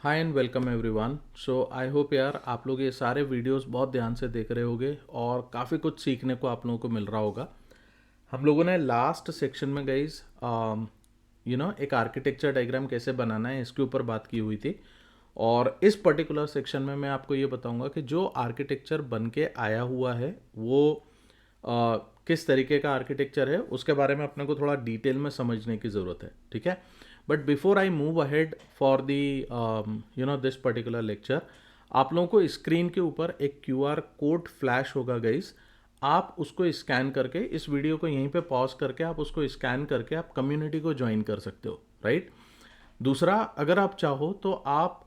Hi and welcome everyone. So I hope यार आप लोग ये सारे वीडियोस बहुत ध्यान से देख रहे होगे और काफ़ी कुछ सीखने को आप लोगों को मिल रहा होगा। हम लोगों ने लास्ट सेक्शन में गाइस एक आर्किटेक्चर डायग्राम कैसे बनाना है इसके ऊपर बात की हुई थी। और इस पर्टिकुलर सेक्शन में मैं आपको ये बताऊंगा कि जो आर्किटेक्चर बन के आया हुआ है वो किस तरीके का आर्किटेक्चर है उसके बारे में अपने को थोड़ा डिटेल में समझने की ज़रूरत है, ठीक है। But before I move ahead for the this particular lecture, आप लोगों को स्क्रीन के ऊपर एक क्यूआर कोड फ्लैश होगा गाइस। आप उसको स्कैन करके इस वीडियो को यहीं पे पॉज करके आप उसको स्कैन करके आप कम्युनिटी को ज्वाइन कर सकते हो, राइट। दूसरा, अगर आप चाहो तो आप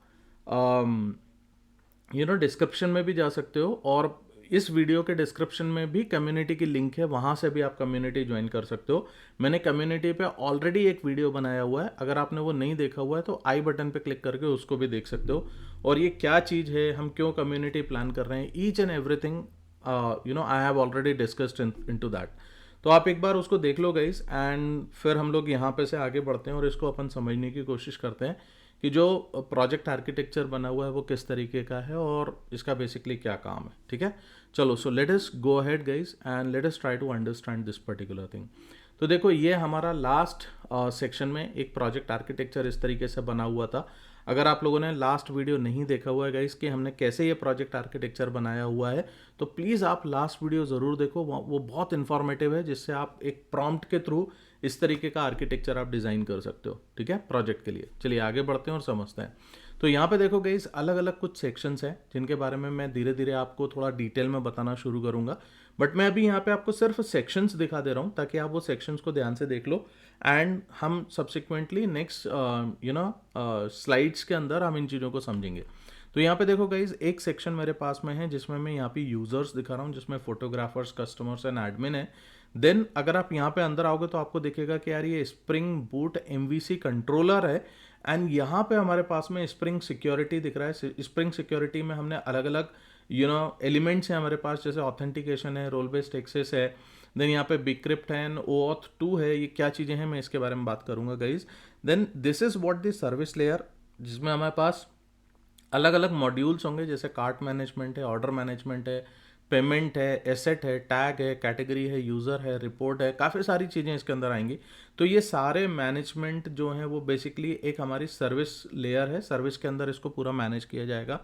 डिस्क्रिप्शन में भी जा सकते हो और इस वीडियो के डिस्क्रिप्शन में भी कम्युनिटी की लिंक है, वहाँ से भी आप कम्युनिटी ज्वाइन कर सकते हो। मैंने कम्युनिटी पे ऑलरेडी एक वीडियो बनाया हुआ है, अगर आपने वो नहीं देखा हुआ है तो आई बटन पे क्लिक करके उसको भी देख सकते हो। और ये क्या चीज़ है, हम क्यों कम्युनिटी प्लान कर रहे हैं, each and everything I have already discussed into that. तो आप एक बार उसको देख लो गाइस, एंड फिर हम लोग यहाँ पे से आगे बढ़ते हैं और इसको अपन समझने की कोशिश करते हैं कि जो प्रोजेक्ट आर्किटेक्चर बना हुआ है वो किस तरीके का है और इसका बेसिकली क्या काम है, ठीक है। चलो, so let us go ahead guys and let us try to understand this particular thing. तो देखो, ये हमारा लास्ट सेक्शन में एक प्रोजेक्ट आर्किटेक्चर इस तरीके से बना हुआ था। अगर आप लोगों ने लास्ट वीडियो नहीं देखा हुआ है गाइस कि हमने कैसे ये प्रोजेक्ट आर्किटेक्चर बनाया हुआ है, तो प्लीज़ आप लास्ट वीडियो ज़रूर देखो, वो बहुत इन्फॉर्मेटिव है, जिससे आप एक प्रॉम्प्ट के थ्रू इस तरीके का आर्किटेक्चर आप डिज़ाइन कर सकते हो, ठीक है, प्रोजेक्ट के लिए। चलिए आगे बढ़ते हैं और समझते हैं। तो यहाँ पे देखो गाइस, अलग अलग कुछ सेक्शंस हैं जिनके बारे में मैं धीरे धीरे आपको थोड़ा डिटेल में बताना शुरू करूँगा। बट मैं अभी यहाँ पे आपको सिर्फ सेक्शंस दिखा दे रहा हूँ ताकि आप वो सेक्शंस को ध्यान से देख लो एंड हम सब्सिक्वेंटली नेक्स्ट स्लाइड्स के अंदर हम इन चीज़ों को समझेंगे। तो यहाँ पे देखो गाइज, एक सेक्शन मेरे पास में है जिसमें मैं यहाँ पे यूजर्स दिखा रहा हूँ, जिसमें फोटोग्राफर्स, कस्टमर्स एंड एडमिन है। देन अगर आप यहाँ पे अंदर आओगे तो आपको दिखेगा कि यार ये स्प्रिंग बूट एमवीसी कंट्रोलर है। एंड यहाँ पे हमारे पास में स्प्रिंग सिक्योरिटी दिख रहा है। स्प्रिंग सिक्योरिटी में हमने अलग अलग एलिमेंट्स हैं हमारे पास, जैसे ऑथेंटिकेशन है, रोल बेस्ड एक्सेस है, देन यहाँ पे बिक्रिप्ट है, ओऑथ 2 है। ये क्या चीज़ें हैं मैं इसके बारे में बात करूंगा guys. Then this is what the service layer, जिसमें हमारे पास अलग अलग मॉड्यूल्स होंगे, जैसे कार्ट मैनेजमेंट है, ऑर्डर मैनेजमेंट है, पेमेंट है, एसेट है, टैग है, कैटेगरी है, यूज़र है, रिपोर्ट है, काफ़ी सारी चीज़ें इसके अंदर आएंगी। तो ये सारे मैनेजमेंट जो हैं वो बेसिकली एक हमारी सर्विस लेयर है, सर्विस के अंदर इसको पूरा मैनेज किया जाएगा।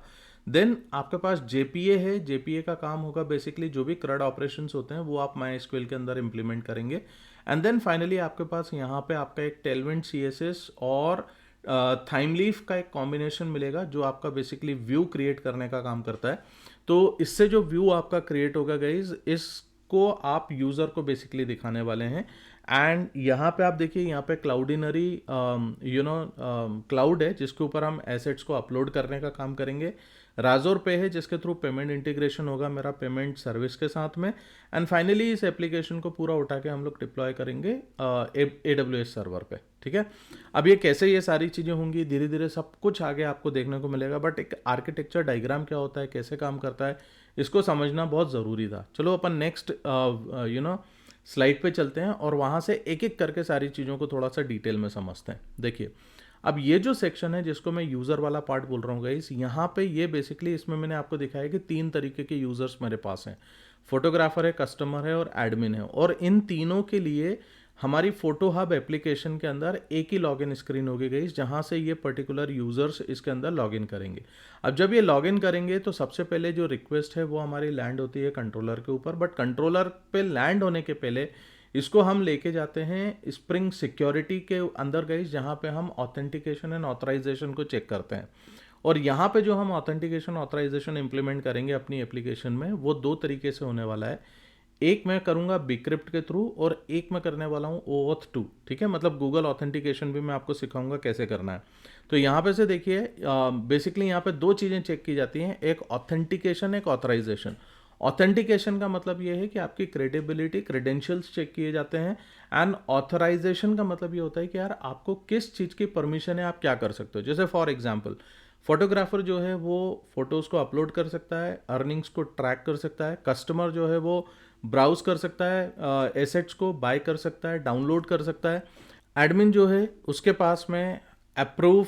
देन आपके पास जेपीए है। जेपीए का काम होगा बेसिकली जो भी CRUD ऑपरेशंस होते हैं वो आप MySQL के अंदर इंप्लीमेंट करेंगे। एंड देन फाइनली आपके पास यहाँ पे आपका एक टेलविंड CSS और थाइमलीफ का एक कॉम्बिनेशन मिलेगा जो आपका बेसिकली व्यू क्रिएट करने का काम करता है। तो इससे जो व्यू आपका क्रिएट होगा गाइज, इसको आप यूज़र को बेसिकली दिखाने वाले हैं। एंड यहाँ पे आप देखिए, यहाँ पे क्लाउडिनरी क्लाउड है जिसके ऊपर हम एसेट्स को अपलोड करने का काम करेंगे। राजोर पे है जिसके थ्रू पेमेंट इंटीग्रेशन होगा मेरा पेमेंट सर्विस के साथ में। एंड फाइनली इस एप्लीकेशन को पूरा उठा के हम लोग डिप्लॉय करेंगे AWS सर्वर पे, ठीक है। अब ये कैसे ये सारी चीज़ें होंगी, धीरे धीरे सब कुछ आगे आपको देखने को मिलेगा। बट एक आर्किटेक्चर डायग्राम क्या होता है, कैसे काम करता है, इसको समझना बहुत ज़रूरी था। चलो अपन नेक्स्ट स्लाइड पे चलते हैं और वहाँ से एक एक करके सारी चीज़ों को थोड़ा सा डिटेल में समझते हैं। देखिए, अब ये जो सेक्शन है जिसको मैं यूज़र वाला पार्ट बोल रहा हूँ गाइस, यहाँ पे ये बेसिकली इसमें मैंने आपको दिखाया कि 3 तरीके के यूज़र्स मेरे पास हैं। फोटोग्राफर है, कस्टमर है और एडमिन है। और इन तीनों के लिए हमारी फोटो हब एप्लीकेशन के अंदर एक ही लॉगिन स्क्रीन होगी गाइस, जहाँ से ये पर्टिकुलर यूज़र्स इसके अंदर लॉगिन करेंगे। अब जब ये लॉगिन करेंगे तो सबसे पहले जो रिक्वेस्ट है वो हमारी लैंड होती है कंट्रोलर के ऊपर। बट कंट्रोलर पे लैंड होने के पहले इसको हम लेके जाते हैं स्प्रिंग सिक्योरिटी के अंदर गाइस, जहाँ पे हम ऑथेंटिकेशन एंड ऑथराइजेशन को चेक करते हैं। और यहाँ पे जो हम ऑथेंटिकेशन ऑथराइजेशन इंप्लीमेंट करेंगे अपनी एप्लीकेशन में, वो 2 तरीके से होने वाला है। एक मैं करूँगा बिक्रिप्ट के थ्रू और एक मैं करने वाला हूँ OAuth 2, ठीक है। मतलब गूगल ऑथेंटिकेशन भी मैं आपको सिखाऊंगा कैसे करना है। तो यहाँ पे से देखिए, बेसिकली यहाँ पे 2 चीज़ें चेक की जाती हैं, एक ऑथेंटिकेशन, एक ऑथराइजेशन। ऑथेंटिकेशन का मतलब ये है कि आपकी क्रेडिबिलिटी, क्रेडेंशियल्स चेक किए जाते हैं। एंड ऑथराइजेशन का मतलब ये होता है कि यार आपको किस चीज़ की परमिशन है, आप क्या कर सकते हो। जैसे फॉर एग्जांपल, फोटोग्राफर जो है वो फोटोज़ को अपलोड कर सकता है, अर्निंग्स को ट्रैक कर सकता है, कस्टमर जो है वो ब्राउज कर सकता है, एसेट्स को बाय कर सकता है, डाउनलोड कर सकता है। एडमिन जो है उसके पास में अप्रूव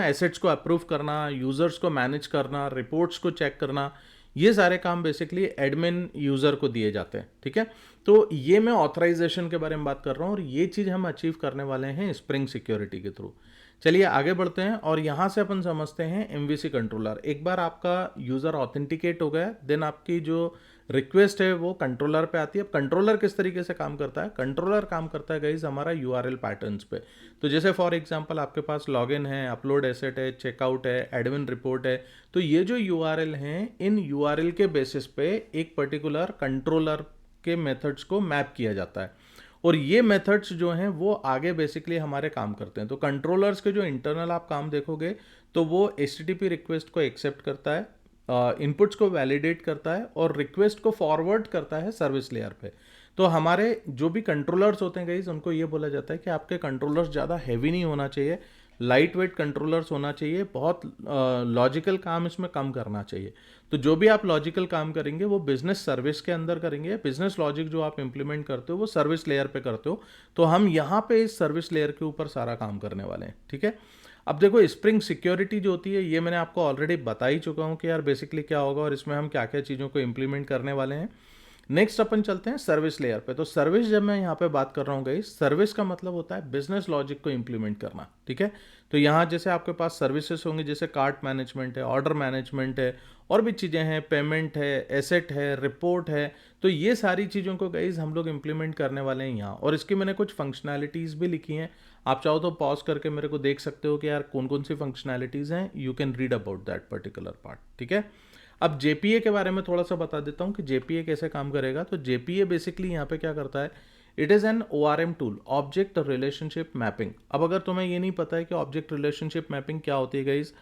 एसेट्स को अप्रूव करना, यूज़र्स को मैनेज करना, रिपोर्ट्स को चेक करना, ये सारे काम बेसिकली एडमिन यूज़र को दिए जाते हैं, ठीक है। तो ये मैं ऑथराइजेशन के बारे में बात कर रहा हूँ और ये चीज़ हम अचीव करने वाले हैं स्प्रिंग सिक्योरिटी के थ्रू। चलिए आगे बढ़ते हैं और यहाँ से अपन समझते हैं एमवीसी कंट्रोलर। एक बार आपका यूज़र ऑथेंटिकेट हो गया, देन आपकी जो रिक्वेस्ट है वो कंट्रोलर पे आती है। अब कंट्रोलर किस तरीके से काम करता है? कंट्रोलर काम करता है गाइज हमारा यूआरएल पैटर्न्स पे। तो जैसे फॉर एग्जांपल आपके पास लॉगिन है, अपलोड एसेट है, चेकआउट है, एडमिन रिपोर्ट है, तो ये जो यूआरएल हैं, इन यूआरएल के बेसिस पे एक पर्टिकुलर कंट्रोलर के मेथड्स को मैप किया जाता है और ये मेथड्स जो हैं वो आगे बेसिकली हमारे काम करते हैं। तो कंट्रोलर्स के जो इंटरनल आप काम देखोगे तो वो HTTP रिक्वेस्ट को एक्सेप्ट करता है, इनपुट्स को वैलिडेट करता है और रिक्वेस्ट को फॉरवर्ड करता है सर्विस लेयर पे। तो हमारे जो भी कंट्रोलर्स होते हैं गाइस, उनको ये बोला जाता है कि आपके कंट्रोलर्स ज़्यादा हैवी नहीं होना चाहिए, लाइट वेट कंट्रोलर्स होना चाहिए, बहुत लॉजिकल काम इसमें कम करना चाहिए। तो जो भी आप लॉजिकल काम करेंगे वो बिजनेस सर्विस के अंदर करेंगे, बिजनेस लॉजिक जो आप इंप्लीमेंट करते हो वो सर्विस लेयर पे करते हो। तो हम यहाँ पे इस सर्विस लेयर के ऊपर सारा काम करने वाले हैं, ठीक है। अब देखो स्प्रिंग सिक्योरिटी जो होती है ये मैंने आपको ऑलरेडी बता ही चुका हूँ कि यार बेसिकली क्या होगा और इसमें हम क्या क्या चीज़ों को इंप्लीमेंट करने वाले हैं। नेक्स्ट अपन चलते हैं सर्विस लेयर पे। तो सर्विस जब मैं यहाँ पे बात कर रहा हूँ गाइस, सर्विस का मतलब होता है बिजनेस लॉजिक को इंप्लीमेंट करना, ठीक है। तो यहाँ जैसे आपके पास सर्विसेज होंगे, जैसे कार्ट मैनेजमेंट है, ऑर्डर मैनेजमेंट है, और भी चीज़ें हैं, पेमेंट है, एसेट है, रिपोर्ट है, तो ये सारी चीज़ों को गाइस हम लोग इंप्लीमेंट करने वाले हैं यहाँ। और इसकी मैंने कुछ फंक्शनैलिटीज़ भी लिखी हैं, आप चाहो तो पॉज करके मेरे को देख सकते हो कि यार कौन कौन सी फंक्शनैलिटीज़ हैं, you can read about that particular part, ठीक है। अब जेपीए के बारे में थोड़ा सा बता देता हूँ कि जेपीए कैसे काम करेगा। तो जेपीए बेसिकली यहाँ पे क्या करता है, it is an ORM tool, object relationship mapping. अब अगर तुम्हें ये नहीं पता है कि ऑब्जेक्ट रिलेशनशिप मैपिंग क्या होती है guys,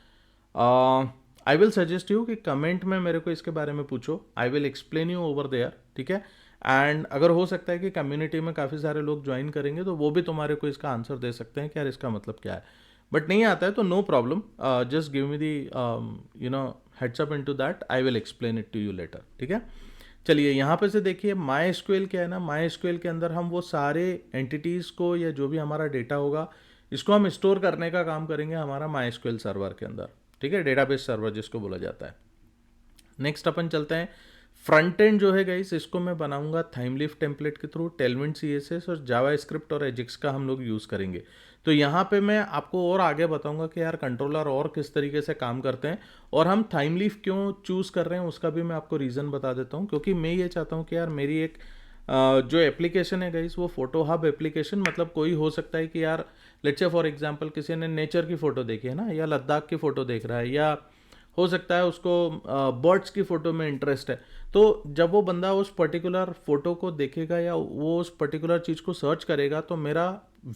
I will suggest you कि कमेंट में मेरे को इसके बारे में पूछो, I will explain you over there, ठीक है। एंड अगर हो सकता है कि कम्युनिटी में काफ़ी सारे लोग ज्वाइन करेंगे तो वो भी तुम्हारे को इसका आंसर दे सकते हैं कि यार इसका मतलब क्या है। बट नहीं आता है तो no problem, just give me the heads up into that, I will explain it to you later, ठीक है। चलिए यहाँ पे से देखिए माई एसक्यूएल क्या है ना, माई एसक्यूएल के अंदर हम वो सारे एंटिटीज़ को या जो भी हमारा डेटा होगा इसको हम स्टोर करने का काम करेंगे हमारा माई एसक्यूएल सर्वर के अंदर, ठीक है, डेटाबेस सर्वर जिसको बोला जाता है। नेक्स्ट अपन चलते हैं फ्रंट एंड जो है गाइस, इसको मैं बनाऊंगा थाइमलीफ टेम्पलेट के थ्रू, टेलविंड CSS और जावा स्क्रिप्ट और एजिक्स का हम लोग यूज़ करेंगे। तो यहाँ पे मैं आपको और आगे बताऊंगा कि यार कंट्रोलर और किस तरीके से काम करते हैं और हम थाइमलीफ क्यों चूज़ कर रहे हैं उसका भी मैं आपको रीज़न बता देता हूँ। क्योंकि मैं ये चाहता हूँ कि यार मेरी एक जो एप्लीकेशन है गाइस वो फोटो हब एप्लीकेशन, मतलब कोई हो सकता है कि यार लेट्स से फॉर एग्जांपल किसी ने नेचर की फ़ोटो देखी है ना, या लद्दाख की फ़ोटो देख रहा है, या हो सकता है उसको बर्ड्स की फ़ोटो में इंटरेस्ट है। तो जब वो बंदा उस पर्टिकुलर फ़ोटो को देखेगा या वो उस पर्टिकुलर चीज़ को सर्च करेगा तो मेरा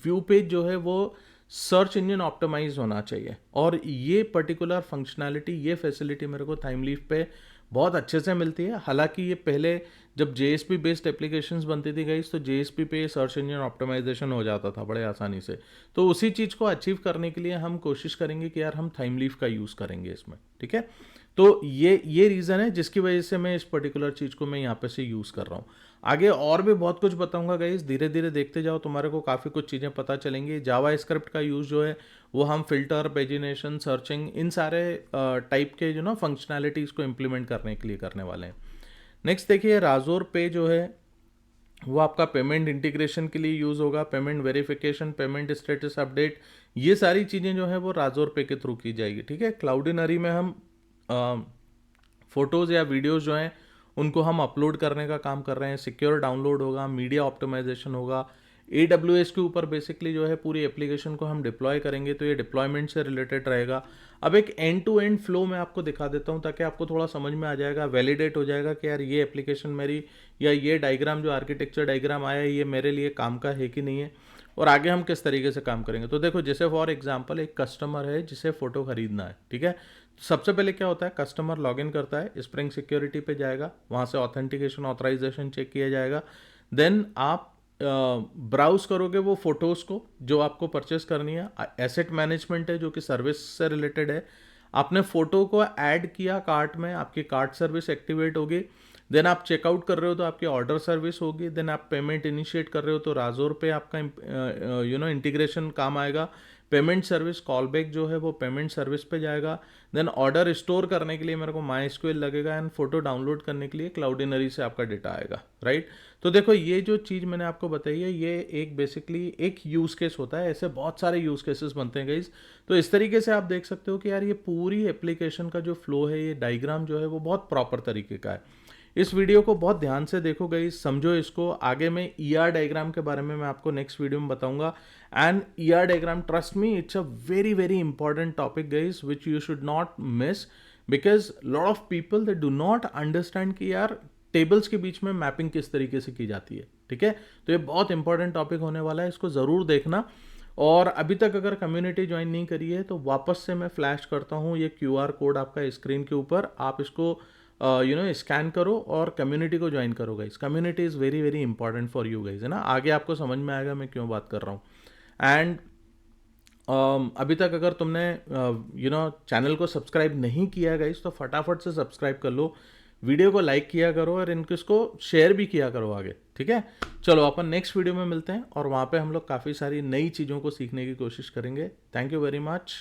व्यू पेज जो है वो सर्च इंजन ऑप्टिमाइज होना चाहिए। और ये पर्टिकुलर फंक्शनैलिटी, ये फैसिलिटी मेरे को थाइमलीफ पे बहुत अच्छे से मिलती है। हालांकि ये पहले जब JSP बेस्ड एप्लीकेशंस बनती थी गाइस तो JSP पे सर्च इंजन ऑप्टिमाइजेशन हो जाता था बड़े आसानी से। तो उसी चीज़ को अचीव करने के लिए हम कोशिश करेंगे कि यार हम थाइमलीफ का यूज़ करेंगे इसमें, ठीक है। तो ये रीज़न है जिसकी वजह से मैं इस पर्टिकुलर चीज़ को मैं यहाँ पे से यूज़ कर रहा हूँ। आगे और भी बहुत कुछ बताऊंगा गाइस, धीरे धीरे देखते जाओ, तुम्हारे को काफ़ी कुछ चीज़ें पता चलेंगी। जावा स्क्रिप्ट का यूज़ जो है वो हम फिल्टर, पेजिनेशन, सर्चिंग, इन सारे टाइप के जो ना फंक्शनैलिटीज़ को इम्प्लीमेंट करने के लिए करने वाले हैं। नेक्स्ट देखिए राजोर पे जो है वो आपका पेमेंट इंटीग्रेशन के लिए यूज़ होगा, payment verification, payment status update, ये सारी चीज़ें जो है वो राजोर पे के थ्रू की जाएगी, ठीक है। क्लाउडिनरी में हम फ़ोटोज़ या वीडियोज़ जो हैं उनको हम अपलोड करने का काम कर रहे हैं, सिक्योर डाउनलोड होगा, मीडिया ऑप्टिमाइजेशन होगा। AWS के ऊपर बेसिकली जो है पूरी एप्लीकेशन को हम डिप्लॉय करेंगे तो ये डिप्लॉयमेंट से रिलेटेड रहेगा। अब एक एंड टू एंड फ्लो मैं आपको दिखा देता हूँ ताकि आपको थोड़ा समझ में आ जाएगा, वैलिडेट हो जाएगा कि यार ये एप्लीकेशन मेरी या ये डायग्राम जो आर्किटेक्चर डायग्राम आया है ये मेरे लिए काम का है कि नहीं है और आगे हम किस तरीके से काम करेंगे। तो देखो जैसे फॉर एग्जांपल एक कस्टमर है जिसे फ़ोटो खरीदना है, ठीक है। सबसे पहले क्या होता है, कस्टमर लॉगिन करता है, स्प्रिंग सिक्योरिटी पे जाएगा, वहाँ से ऑथेंटिकेशन ऑथराइजेशन चेक किया जाएगा। देन आप ब्राउज करोगे वो फोटोज़ को जो आपको परचेस करनी है। एसेट मैनेजमेंट है जो कि सर्विस से रिलेटेड है। आपने फ़ोटो को ऐड किया कार्ट में, आपकी कार्ट सर्विस एक्टिवेट होगी। देन आप चेकआउट कर रहे हो तो आपकी ऑर्डर सर्विस होगी। देन आप पेमेंट इनिशिएट कर रहे हो तो राजोर पे आपका इंटीग्रेशन काम आएगा। पेमेंट सर्विस कॉल बैक जो है वो पेमेंट सर्विस पे जाएगा। देन ऑर्डर स्टोर करने के लिए मेरे को MySQL लगेगा एंड फोटो डाउनलोड करने के लिए क्लाउडिनरी से आपका डेटा आएगा, राइट। तो देखो ये जो चीज़ मैंने आपको बताई है ये एक बेसिकली एक यूज़ केस होता है, ऐसे बहुत सारे यूज़ केसेस बनते हैं गाइस। तो इस तरीके से आप देख सकते हो कि यार ये पूरी एप्लीकेशन का जो फ्लो है, ये डायग्राम जो है वो बहुत प्रॉपर तरीके का है। इस वीडियो को बहुत ध्यान से देखो गाइस, समझो इसको। आगे मैं ER डायग्राम के बारे में मैं आपको नेक्स्ट वीडियो में बताऊंगा। And ER diagram, trust me, it's a very very important topic guys which you should not miss, because lot of people they do not understand कि यार टेबल्स के बीच में मैपिंग किस तरीके से की जाती है, ठीक है। तो ये बहुत इंपॉर्टेंट टॉपिक होने वाला है, इसको ज़रूर देखना। और अभी तक अगर कम्युनिटी ज्वाइन नहीं करी है तो वापस से मैं फ्लैश करता हूँ ये QR कोड आपका स्क्रीन के ऊपर, आप इसको स्कैन करो और कम्युनिटी को ज्वाइन करो guys. Community is very very important for you guys, है ना। आगे आपको समझ में आएगा मैं क्यों बात कर रहा हूँ। एंड अभी तक अगर तुमने चैनल को सब्सक्राइब नहीं किया गाइस तो फटाफट से सब्सक्राइब कर लो, वीडियो को लाइक किया करो और इसको शेयर भी किया करो आगे, ठीक है। चलो अपन नेक्स्ट वीडियो में मिलते हैं और वहाँ पे हम लोग काफ़ी सारी नई चीज़ों को सीखने की कोशिश करेंगे। Thank you very much.